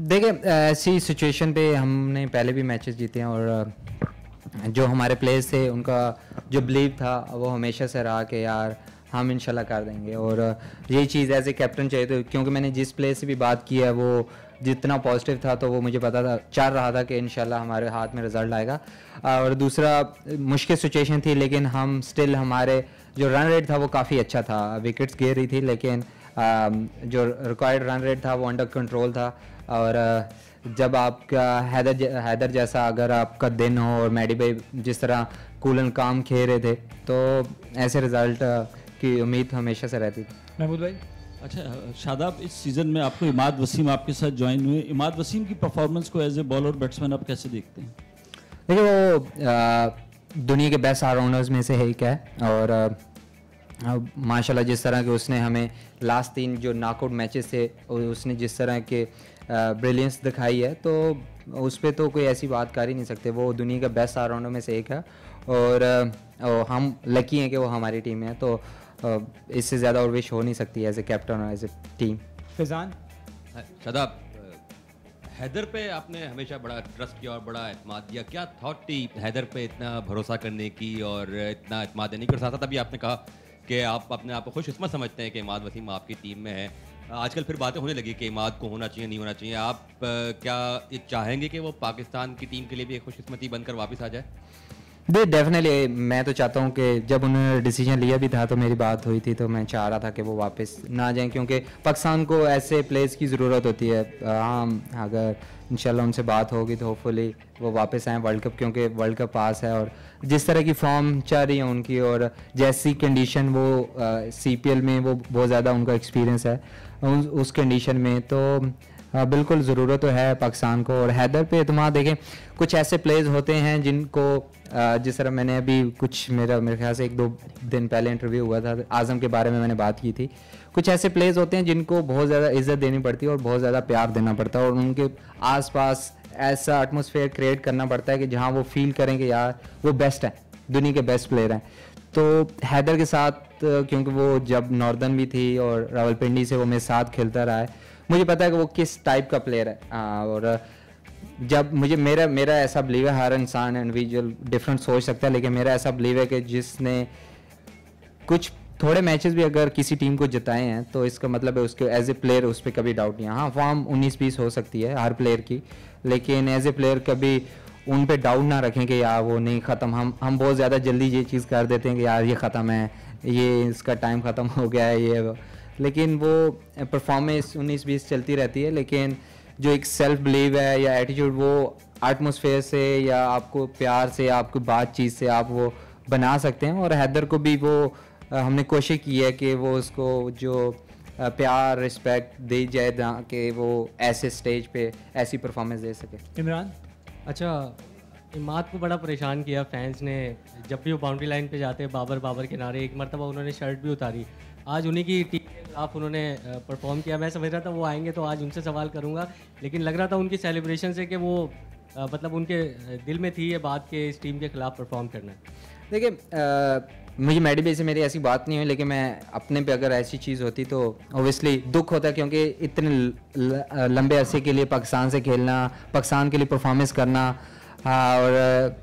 देखिए ऐसी सिचुएशन पे हमने पहले भी मैचेस जीते हैं और जो हमारे प्लेयर्स थे उनका जो बिलीव था वो हमेशा से रहा कि यार हम इंशाल्लाह कर देंगे। और यही चीज़ एज ए कैप्टन चाहिए तो, क्योंकि मैंने जिस प्लेयर से भी बात की है वो जितना पॉजिटिव था तो वो मुझे पता था, चाह रहा था कि इंशाल्लाह हमारे हाथ में रिजल्ट आएगा। और दूसरा मुश्किल सिचुएशन थी लेकिन हम स्टिल, हमारे जो रन रेट था वो काफ़ी अच्छा था, विकेट्स गिर रही थी लेकिन जो रिक्वायर्ड रन रेट था वो अंडर कंट्रोल था। और जब आपका हैदर जैसा अगर आपका दिन हो और मैडी भाई जिस तरह कूल एंड काम खेल रहे थे तो ऐसे रिज़ल्ट की उम्मीद हमेशा से रहती थी। महमूद भाई, अच्छा शादाब, इस सीज़न में आपको इमाद वसीम आपके साथ ज्वाइन हुए, इमाद वसीम की परफॉर्मेंस को एज ए बॉलर बैट्समैन आप कैसे देखते हैं? देखिए वो दुनिया के बेस्ट ऑलराउंडर्स में से एक है और माशाल्लाह जिस तरह के उसने हमें लास्ट 3 जो नॉकआउट मैचेस थे उसने जिस तरह के ब्रिलियंस दिखाई है तो उस पर तो कोई ऐसी बात कर ही नहीं सकते। वो दुनिया का बेस्ट ऑलराउंडर में से एक है और हम लकी हैं कि वो हमारी टीम में है, तो इससे ज़्यादा और विश हो नहीं सकती एज ए कैप्टन और as a team. Faizan, Shadab, Haider पे आपने हमेशा बड़ा ट्रस्ट किया और बड़ा एतमाद दिया, क्या थॉट थी हैदर पे इतना भरोसा करने की और इतना एतमाद देने की? और साथ साथ अभी आपने कहा कि आप अपने आप को खुशकिस्मत समझते हैं कि इमाद वसीम आपकी टीम में है। आजकल फिर बातें होने लगी कि इमाद को होना चाहिए नहीं होना चाहिए, आप क्या ये चाहेंगे कि वो पाकिस्तान की टीम के लिए भी एक खुशकिस्मती बनकर वापस आ जाए? डेफिनेटली मैं तो चाहता हूँ कि जब उन्होंने डिसीजन लिया भी था तो मेरी बात हुई थी तो मैं चाह रहा था कि वो वापस ना जाएं, क्योंकि पाकिस्तान को ऐसे प्लेयर्स की ज़रूरत होती है। हाँ, अगर इंशाल्लाह उनसे बात होगी तो होपफुली वो वापस आएँ वर्ल्ड कप, क्योंकि वर्ल्ड कप पास है और जिस तरह की फॉर्म चल रही है उनकी और जैसी कंडीशन वो CPL में वो बहुत ज़्यादा उनका एक्सपीरियंस है उस कंडीशन में, तो बिल्कुल ज़रूरत तो है पाकिस्तान को। और हैदर पे एतमाद, देखें कुछ ऐसे प्लेयर्स होते हैं जिनको जिस तरह मैंने अभी कुछ मेरे ख्याल से 1-2 दिन पहले इंटरव्यू हुआ था, आज़म के बारे में मैंने बात की थी। कुछ ऐसे प्लेयर्स होते हैं जिनको बहुत ज़्यादा इज्जत देनी पड़ती है और बहुत ज़्यादा प्यार देना पड़ता है और उनके आसपास ऐसा एटमॉस्फेयर क्रिएट करना पड़ता है कि जहाँ वो फील करें कि यार वो बेस्ट है, दुनिया के बेस्ट प्लेयर हैं। तो हैदर के साथ क्योंकि वो जब नॉर्दर्न भी थी और रावलपिंडी से वो मेरे साथ खेलता रहा है, मुझे पता है कि वो किस टाइप का प्लेयर है। और जब मुझे मेरा ऐसा बिलीव है, हर इंसान इंडिविजुअल डिफरेंट सोच सकता है, लेकिन मेरा ऐसा बिलीव है कि जिसने कुछ थोड़े मैचेस भी अगर किसी टीम को जिताए हैं तो इसका मतलब है उसके एज ए प्लेयर उस पर कभी डाउट नहीं है। हाँ, फॉर्म 19-20 हो सकती है हर प्लेयर की, लेकिन एज ए प्लेयर कभी उन पे डाउट ना रखें कि यार वो नहीं ख़त्म। हम बहुत ज़्यादा जल्दी ये चीज़ कर देते हैं कि यार ये ख़त्म है, ये इसका टाइम ख़त्म हो गया है, ये वो। लेकिन वो परफॉर्मेंस 19-20 चलती रहती है, लेकिन जो एक सेल्फ बिलीव है या एटीट्यूड वो एटमॉस्फेयर से या आपको प्यार से या आपको बातचीत से आप वो बना सकते हैं। और हैदर को भी वो हमने कोशिश की है कि वो उसको जो प्यार रिस्पेक्ट दी जाए कि वो ऐसे स्टेज पे ऐसी परफॉर्मेंस दे सके। इमरान, अच्छा, इमाद को बड़ा परेशान किया फैंस ने, जब भी वो बाउंड्री लाइन पे जाते हैं बाबर के नारे, एक मरतबा उन्होंने शर्ट भी उतारी। आज उन्हीं की टीम के खिलाफ उन्होंने परफॉर्म किया। मैं समझ रहा था वो आएंगे तो आज उनसे सवाल करूंगा, लेकिन लग रहा था उनकी सेलिब्रेशन से कि वो मतलब उनके दिल में थी ये बात कि इस टीम के खिलाफ परफॉर्म करना है। देखिए मुझे मैडी भाई से मेरी ऐसी बात नहीं हुई, लेकिन मैं अपने पे अगर ऐसी चीज़ होती तो ओबियसली दुख होता, क्योंकि इतने लंबे अरसे के लिए पाकिस्तान से खेलना, पाकिस्तान के लिए परफॉर्मेंस करना और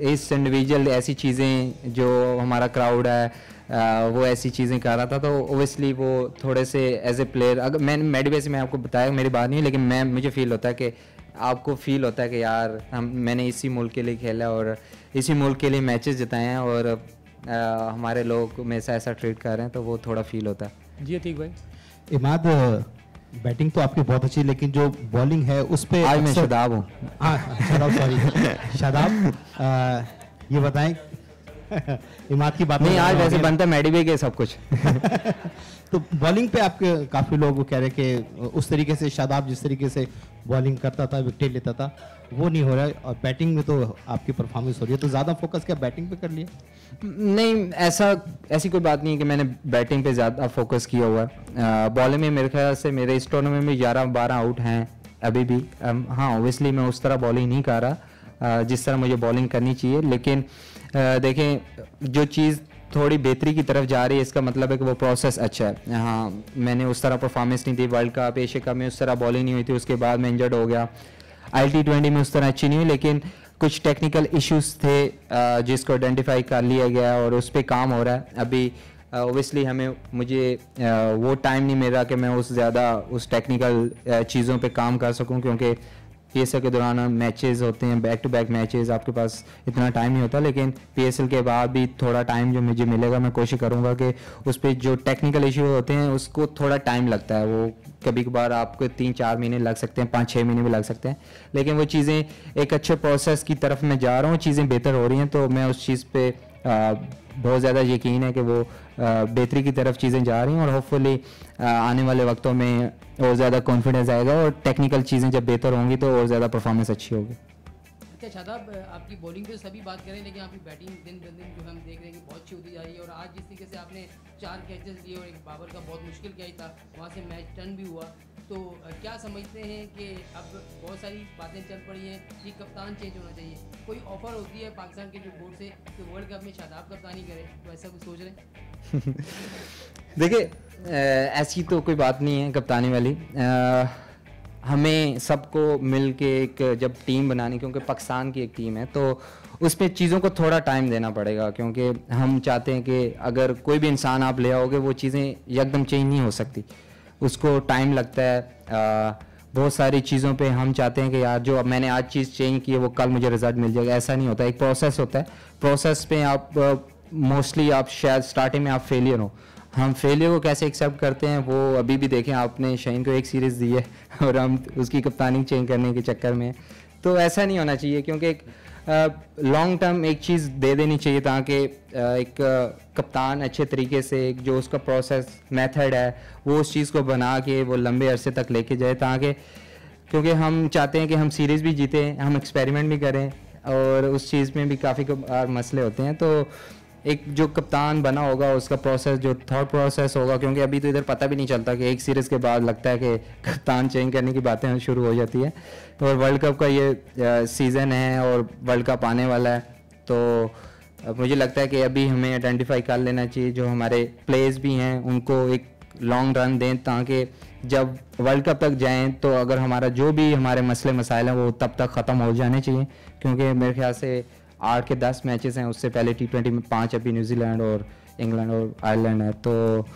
इस इंडिविजुअल ऐसी चीज़ें जो हमारा क्राउड है वो ऐसी चीज़ें कर रहा था, तो ओबियसली वो थोड़े से एज ए प्लेयर, अगर मैडी भाई से मैं आपको बताया मेरी बात नहीं, लेकिन मुझे फील होता है कि आपको फील होता है कि यार मैंने इसी मुल्क के लिए खेला और इसी मुल्क के लिए मैचेस जिताए हैं और हमारे लोग में से ऐसा ट्रीट कर रहे हैं, तो वो थोड़ा फील होता है। जी अतीक भाई। इमाद, बैटिंग तो आपकी बहुत अच्छी, लेकिन जो बॉलिंग है उस पर आज मैं शादाब हूँ। शादाब, सॉरी शादाब, ये बताएं इमाद की बात नहीं, आज वैसे बनता है मैडी भाई के सब कुछ। तो बॉलिंग पे आपके काफ़ी लोग कह रहे कि उस तरीके से शादाब जिस तरीके से बॉलिंग करता था, विकेट लेता था, वो नहीं हो रहा है, और बैटिंग में तो आपकी परफॉर्मेंस हो रही है, तो ज़्यादा फोकस क्या बैटिंग पे कर लिया? नहीं, ऐसी कोई बात नहीं है कि मैंने बैटिंग पे ज़्यादा फोकस किया हुआ है। बॉलिंग में मेरे ख्याल से मेरे इस टूर्नामेंट में 11-12 आउट हैं अभी भी। हाँ, ओबियसली मैं उस तरह बॉलिंग नहीं कर रहा जिस तरह मुझे बॉलिंग करनी चाहिए, लेकिन देखें जो चीज़ थोड़ी बेहतरी की तरफ जा रही है, इसका मतलब है कि वो प्रोसेस अच्छा है। हाँ, मैंने उस तरह परफॉर्मेंस नहीं the world cup, Asia cup में उस तरह बॉलिंग नहीं हुई थी, उसके बाद मैं इंजर्ड हो गया। ILT20 में उस तरह अच्छी नहीं हुई, लेकिन कुछ टेक्निकल इश्यूज थे जिसको आइडेंटिफाई कर लिया गया और उस पर काम हो रहा है। अभी ओबियसली मुझे वो टाइम नहीं मिल रहा कि मैं उस टेक्निकल चीज़ों पे काम कर सकूं, क्योंकि PSL के दौरान मैचेस होते हैं, बैक टू बैक मैचेस, आपके पास इतना टाइम नहीं होता। लेकिन PSL के बाद भी थोड़ा टाइम जो मुझे मिलेगा, मैं कोशिश करूंगा कि उस पर जो टेक्निकल इशू होते हैं उसको थोड़ा टाइम लगता है। वो कभी कभार आपको 3-4 महीने लग सकते हैं, 5-6 महीने भी लग सकते हैं, लेकिन वो चीज़ें एक अच्छे प्रोसेस की तरफ मैं जा रहा हूँ, चीज़ें बेहतर हो रही हैं, तो मैं उस चीज़ पर बहुत ज़्यादा यकीन है कि वो बेहतरी की तरफ चीज़ें जा रही हैं और होपफुली आने वाले वक्तों में और ज़्यादा कॉन्फिडेंस आएगा और टेक्निकल चीज़ें जब बेहतर होंगी तो और ज़्यादा परफॉर्मेंस अच्छी होगी। अच्छा शादाब, आपकी बॉलिंग पे सभी बात करें, लेकिन आपकी बैटिंग दिन ब दिन जो हम देख रहे हैं कि बहुत अच्छी होती जा रही है। और आज जिस तरीके से आपने 4 कैचेस लिए और एक बाबर का बहुत मुश्किल कैच था, वहाँ से मैच टर्न भी हुआ, तो क्या समझते हैं कि अब बहुत सारी बातें चल पड़ी हैं कि कप्तान चेंज होना चाहिए? कोई ऑफर होती है पाकिस्तान के जो बोर्ड से कि वर्ल्ड कप में शादाब कप्तानी करे, तो ऐसा कुछ सोच रहे हैं? देखिए, ऐसी तो कोई बात नहीं है कप्तानी वाली। हमें सबको मिल के एक जब टीम बनानी, क्योंकि पाकिस्तान की एक टीम है, तो उसमें चीज़ों को थोड़ा टाइम देना पड़ेगा, क्योंकि हम चाहते हैं कि अगर कोई भी इंसान आप ले आओगे वो चीज़ें एकदम चेंज नहीं हो सकती, उसको टाइम लगता है। बहुत सारी चीज़ों पे हम चाहते हैं कि यार जो मैंने आज चीज़ चेंज की है वो कल मुझे रिजल्ट मिल जाएगा, ऐसा नहीं होता। एक प्रोसेस होता है, प्रोसेस पे आप मोस्टली आप शायद स्टार्टिंग में आप फेलियर हो। हम फेलियर को कैसे एक्सेप्ट करते हैं वो अभी भी देखें, आपने शाहीन को एक सीरीज़ दी है और हम उसकी कप्तानी चेंज करने के चक्कर में, तो ऐसा नहीं होना चाहिए, क्योंकि एक लॉन्ग टर्म एक चीज़ दे देनी चाहिए ताकि एक कप्तान अच्छे तरीके से एक जो उसका प्रोसेस मेथड है वो उस चीज़ को बना के वो लंबे अरसे तक लेके जाए, ताकि क्योंकि हम चाहते हैं कि हम सीरीज़ भी जीते, हम एक्सपेरिमेंट भी करें और उस चीज़ में भी काफ़ी मसले होते हैं। तो एक जो कप्तान बना होगा उसका प्रोसेस जो थॉट प्रोसेस होगा, क्योंकि अभी तो इधर पता भी नहीं चलता कि एक सीरीज़ के बाद लगता है कि कप्तान चेंज करने की बातें शुरू हो जाती है। और वर्ल्ड कप का ये सीज़न है और वर्ल्ड कप आने वाला है, तो मुझे लगता है कि अभी हमें आइडेंटिफाई कर लेना चाहिए जो हमारे प्लेयर्स भी हैं उनको एक लॉन्ग रन दें, ताकि जब वर्ल्ड कप तक जाएं तो अगर हमारा जो भी हमारे मसले मसाइल हैं वो तब तक ख़त्म हो जाने चाहिए। क्योंकि मेरे ख्याल से 8 के 10 मैचेस हैं, उससे पहले T20 में 5 अभी न्यूजीलैंड और इंग्लैंड और आयरलैंड है, तो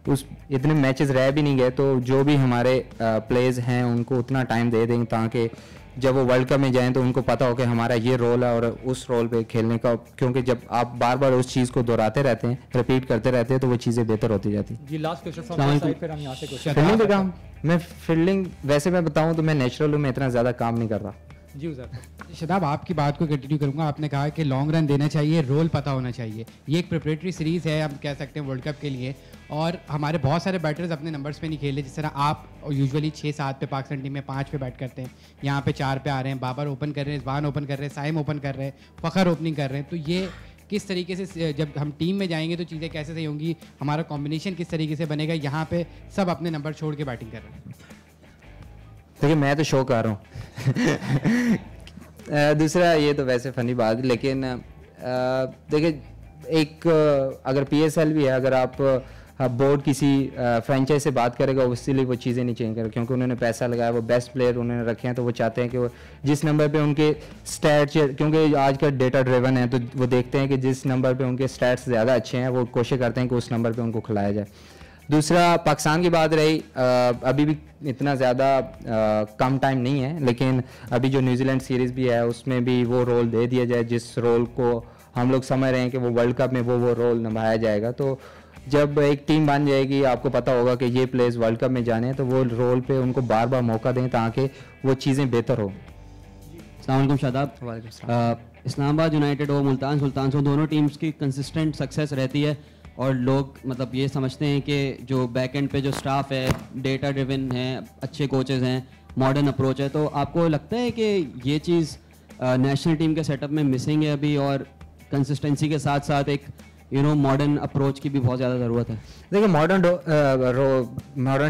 उस इतने मैचेस रह भी नहीं गए। तो जो भी हमारे प्लेयर्स हैं उनको उतना टाइम दे देंगे ताकि जब वो वर्ल्ड कप में जाएं तो उनको पता हो कि हमारा ये रोल है और उस रोल पे खेलने का, क्योंकि जब आप बार बार उस चीज़ को दोहराते रहते हैं, रिपीट करते रहते हैं, तो वो चीज़ें बेहतर होती जाती हैं। जी last question from my side, फिर हम यहाँ से क्वेश्चन फील्डिंग पे काम, मैं फील्डिंग वैसे मैं बताऊँ तो मैं नेचुरल हूँ, मैं इतना ज़्यादा काम नहीं करता। जी उज़र, शदाब आपकी बात को कंटिन्यू करूंगा। आपने कहा कि लॉन्ग रन देना चाहिए, रोल पता होना चाहिए। ये एक प्रिपरेटरी सीरीज़ है, हम कह सकते हैं वर्ल्ड कप के लिए, और हमारे बहुत सारे बैटर्स अपने नंबर्स पे नहीं खेले। जिस तरह आप यूजुअली 6-7 पे पाकिस्तान टीम में 5 पे बैट करते हैं, यहाँ पे 4 पे आ रहे हैं, बाबर ओपन कर रहे हैं, रिजवान ओपन कर रहे हैं, साइम ओपन कर रहे हैं, फ़खर ओपनिंग कर रहे हैं। तो ये किस तरीके से जब हम टीम में जाएंगे तो चीज़ें कैसे सही होंगी, हमारा कॉम्बिनेशन किस तरीके से बनेगा? यहाँ पे सब अपने नंबर छोड़ के बैटिंग कर रहे हैं। देखिए मैं तो शो कर रहा हूँ दूसरा ये तो वैसे फनी बात, लेकिन देखिए एक अगर PSL भी है, अगर आप बोर्ड किसी फ्रेंचाइज से बात करेगा उसके वो चीज़ें नहीं चेंज करें, क्योंकि उन्होंने पैसा लगाया, वो बेस्ट प्लेयर उन्होंने रखे हैं, तो वो चाहते हैं कि वो जिस नंबर पे उनके स्टैट्स, क्योंकि आज का डेटा ड्रिवन है, तो वो देखते हैं कि जिस नंबर पे उनके स्टैट्स ज़्यादा अच्छे हैं वो कोशिश करते हैं कि उस नंबर पे उनको खिलाया जाए। दूसरा पाकिस्तान की बात रही, अभी भी इतना ज़्यादा कम टाइम नहीं है, लेकिन अभी जो न्यूजीलैंड सीरीज़ भी है उसमें भी वो रोल दे दिया जाए जिस रोल को हम लोग समझ रहे हैं कि वो वर्ल्ड कप में वो रोल निभाया जाएगा। तो जब एक टीम बन जाएगी, आपको पता होगा कि ये प्लेयर्स वर्ल्ड कप में जाने हैं, तो वो रोल पे उनको बार बार मौका दें ताकि वो चीज़ें बेहतर हो। अस्सलाम वालेकुम शादाब। इस्लामाबाद यूनाइटेड हो, मुल्तान सुल्तान हो, दोनों टीम्स की कंसिस्टेंट सक्सेस रहती है और लोग मतलब ये समझते हैं कि जो बैक एंड पे जो स्टाफ है डेटा ड्रिवन है, अच्छे कोचेज़ हैं, मॉडर्न अप्रोच है। तो आपको लगता है कि ये चीज़ नेशनल टीम के सेटअप में मिसिंग है अभी, और कंसिस्टेंसी के साथ साथ एक मॉडर्न अप्रोच की भी बहुत ज़्यादा ज़रूरत है? देखिए मॉडर्न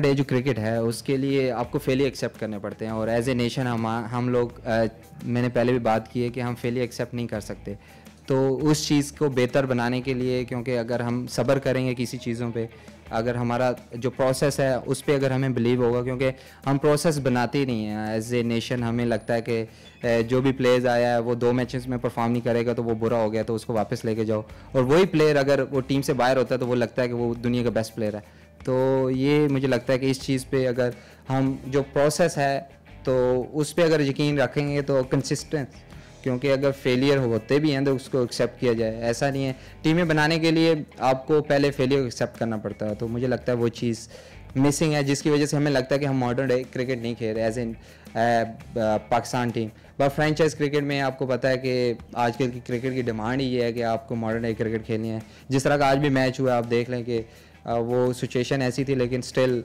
डे जो क्रिकेट है उसके लिए आपको फेलियर एक्सेप्ट करने पड़ते हैं, और एज ए नेशन हम लोग मैंने पहले भी बात की है कि हम फेलियर एक्सेप्ट नहीं कर सकते। तो उस चीज़ को बेहतर बनाने के लिए, क्योंकि अगर हम सब्र करेंगे किसी चीज़ों पे, अगर हमारा जो प्रोसेस है उस पर अगर हमें बिलीव होगा, क्योंकि हम प्रोसेस बनाते ही नहीं हैं एज ए नेशन। हमें लगता है कि जो भी प्लेयर्स आया है वो 2 मैचेस में परफॉर्म नहीं करेगा तो वो बुरा हो गया, तो उसको वापस लेके जाओ। और वही प्लेयर अगर वो टीम से बाहर होता है तो वो लगता है कि वो दुनिया का बेस्ट प्लेयर है। तो ये मुझे लगता है कि इस चीज़ पे अगर हम जो प्रोसेस है तो उस पर अगर यकीन रखेंगे तो कंसिस्टेंट, क्योंकि अगर फेलियर होते भी हैं तो उसको एक्सेप्ट किया जाए। ऐसा नहीं है, टीमें बनाने के लिए आपको पहले फेलियर को एक्सेप्ट करना पड़ता है। तो मुझे लगता है वो चीज़ मिसिंग है, जिसकी वजह से हमें लगता है कि हम मॉडर्न डे क्रिकेट नहीं खेल रहे as in Pakistan team. But franchise cricket में आपको पता है कि आजकल की क्रिकेट की डिमांड ही है कि आपको मॉडर्न डे क्रिकेट खेलनी है। जिस तरह का आज भी मैच हुआ, आप देख लें कि वो सिचुएशन ऐसी थी, लेकिन स्टिल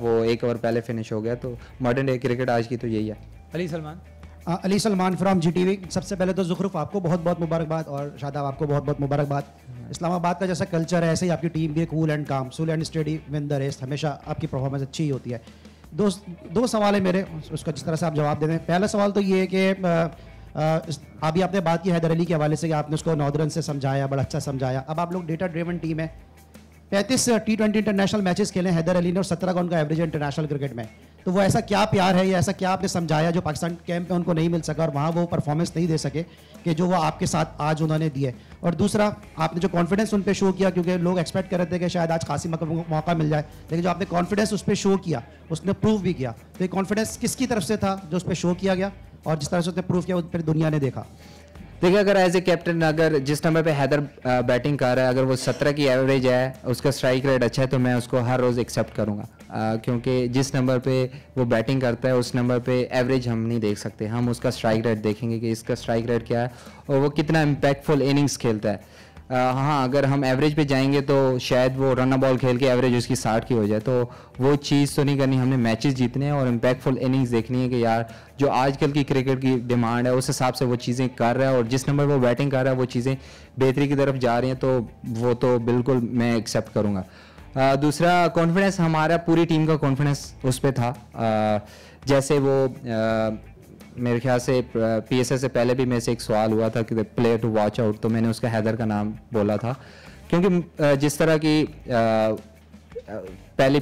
वो 1 ओवर पहले फिनिश हो गया। तो मॉडर्न डे क्रिकेट आज की तो यही है। Ali Salman from GTV। सबसे पहले तो ज़ुखरुफ आपको बहुत बहुत मुबारकबाद और शादाब आपको बहुत बहुत मुबारकबाद। इस्लामाबाद का जैसा कल्चर है ऐसे ही आपकी टीम भी cool and calm, soul and study, win the race. हमेशा आपकी परफॉर्मेंस अच्छी ही होती है। दो सवाल है मेरे, उसका जिस तरह से आप जवाब दे दें। पहला सवाल तो ये है कि अभी आपने बात की हैदर अली के हवाले से कि आपने उसको नॉर्दर्न से समझाया, बड़ा अच्छा समझाया। अब आप लोग डेटा ड्रिवन टीम है, 35 T20 इंटरनेशनल मैचेस खेले हैदर अली ने और 17 का उनका एवरेज इंटरनेशनल क्रिकेट में। तो वो ऐसा क्या प्यार है या ऐसा क्या आपने समझाया जो पाकिस्तान कैंप में उनको नहीं मिल सका और वहाँ वो परफॉर्मेंस नहीं दे सके कि जो वो आपके साथ आज उन्होंने दिए? और दूसरा, आपने जो कॉन्फिडेंस उन पे शो किया, क्योंकि लोग एक्सपेक्ट कर रहे थे कि शायद आज कासिम को मौका मिल जाए, लेकिन जो आपने कॉन्फिडेंस उस पर शो किया उसने प्रूव भी किया। तो ये कॉन्फिडेंस किसकी तरफ से था जो उस पर शो किया गया और जिस तरह से उसने प्रूव किया उस पर दुनिया ने देखा? देखिए, अगर एज ए कैप्टन अगर जिस नंबर पे हैदर बैटिंग कर रहा है, अगर वो 17 की एवरेज है, उसका स्ट्राइक रेट अच्छा है, तो मैं उसको हर रोज़ एक्सेप्ट करूँगा, क्योंकि जिस नंबर पे वो बैटिंग करता है उस नंबर पे एवरेज हम नहीं देख सकते। हम उसका स्ट्राइक रेट देखेंगे कि इसका स्ट्राइक रेट क्या है और वो कितना इम्पैक्टफुल इनिंग्स खेलता है। हाँ, अगर हम एवरेज पे जाएंगे तो शायद वो रन बॉल खेल के एवरेज उसकी 60 की हो जाए, तो वो चीज़ तो नहीं करनी। हमने मैचेस जीतने हैं और इम्पैक्टफुल इनिंग्स देखनी है कि यार जो आजकल की क्रिकेट की डिमांड है उस हिसाब से वो चीज़ें कर रहा है और जिस नंबर वो बैटिंग कर रहा है वो चीज़ें बेहतरी की तरफ जा रही हैं, तो वो तो बिल्कुल मैं एक्सेप्ट करूँगा। दूसरा, कॉन्फिडेंस हमारा पूरी टीम का कॉन्फिडेंस उस पर था। जैसे वो मेरे ख्याल से PSL से पहले भी मेरे से एक सवाल हुआ था कि प्लेयर टू वॉच आउट, तो मैंने उसका हैदर का नाम बोला था, क्योंकि जिस तरह की पहले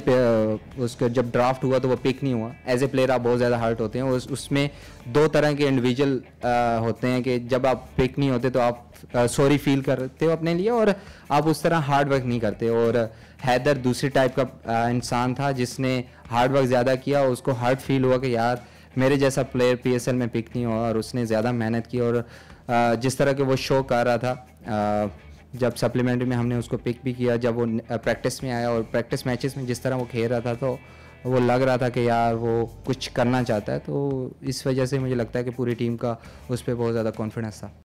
उसका जब ड्राफ्ट हुआ तो वो पिक नहीं हुआ। एज ए प्लेयर आप बहुत ज़्यादा हर्ट होते हैं। उसमें 2 तरह के इंडिविजुअल होते हैं कि जब आप पिक नहीं होते तो आप सॉरी फील करते हो अपने लिए और आप उस तरह हार्ड वर्क नहीं करते। और हैदर दूसरी टाइप का इंसान था जिसने हार्ड वर्क ज़्यादा किया, उसको हर्ट फील हुआ कि यार मेरे जैसा प्लेयर PSL में पिक नहीं हुआ, और उसने ज़्यादा मेहनत की। और जिस तरह के वो शो कर रहा था, जब सप्लीमेंट्री में हमने उसको पिक भी किया, जब वो प्रैक्टिस में आया और प्रैक्टिस मैचेस में जिस तरह वो खेल रहा था, तो वो लग रहा था कि यार वो कुछ करना चाहता है। तो इस वजह से मुझे लगता है कि पूरी टीम का उस पर बहुत ज़्यादा कॉन्फिडेंस था।